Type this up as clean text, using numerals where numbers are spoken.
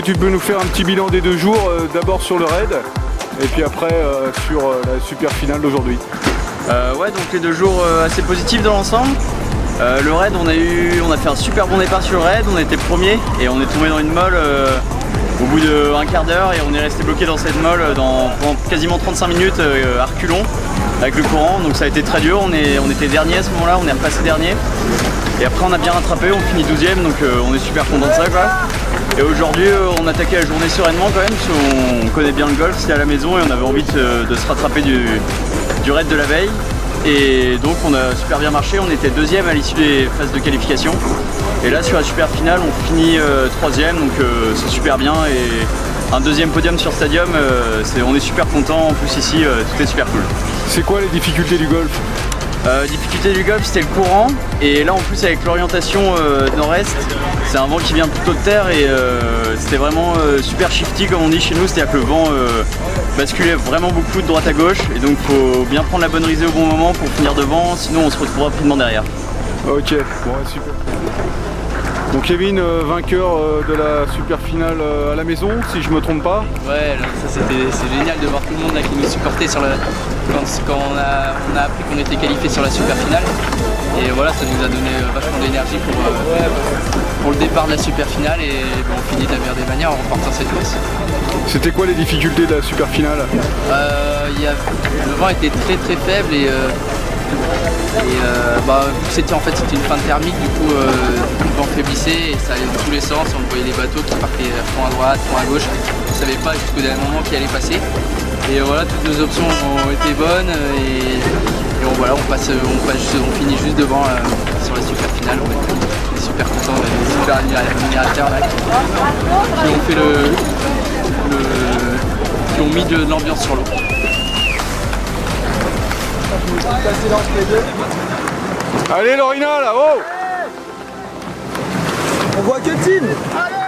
que tu peux nous faire un petit bilan des 2 jours, d'abord sur le raid et puis après sur la super finale d'aujourd'hui? Ouais, donc les 2 jours assez positifs dans l'ensemble. Le raid, on a fait un super bon départ sur le raid, on a été premier et on est tombé dans une molle au bout d'un quart d'heure et on est resté bloqué dans cette molle pendant quasiment 35 minutes à reculons avec le courant, donc ça a été très dur. On était dernier à ce moment-là, on est repassé dernier et après on a bien rattrapé, on finit 12ème, donc on est super content de ça quoi. Et aujourd'hui on attaquait la journée sereinement quand même, parce qu'on connaît bien le golf, c'était à la maison et on avait envie de se rattraper du raid de la veille. Et donc on a super bien marché, on était 2ème à l'issue des phases de qualification. Et là sur la super finale on finit 3ème, donc c'est super bien. Et un 2e podium sur Stadium, on est super content. En plus ici tout est super cool. C'est quoi les difficultés du golf? Difficulté du golf, c'était le courant, et là en plus avec l'orientation nord-est, c'est un vent qui vient plutôt de terre et c'était vraiment super shifty comme on dit chez nous, c'est-à-dire que le vent basculait vraiment beaucoup de droite à gauche et donc faut bien prendre la bonne risée au bon moment pour finir devant, sinon on se retrouve rapidement derrière. Ok, bon super. Donc Kevin, vainqueur de la super finale à la maison, si je me trompe pas. Ouais, ça c'est génial de voir tout le monde là, qui nous supportait sur quand on a appris qu'on était qualifié sur la super finale. Et voilà, ça nous a donné vachement d'énergie pour le départ de la super finale et on finit de la meilleure des manières en remportant cette course. C'était quoi les difficultés de la super finale? Le vent était très faible et c'était une fin thermique, du coup le vent faiblissait et ça allait dans tous les sens, on voyait les bateaux qui partaient fond à droite, fond à gauche, on ne savait pas jusqu'au dernier moment qui allait passer. Et voilà, toutes nos options ont été bonnes et on finit juste devant sur la super finale. On est super contents, on a des super admirateurs là qui ont mis de l'ambiance sur l'eau. Allez Lorina là, oh! On voit que team. Allez!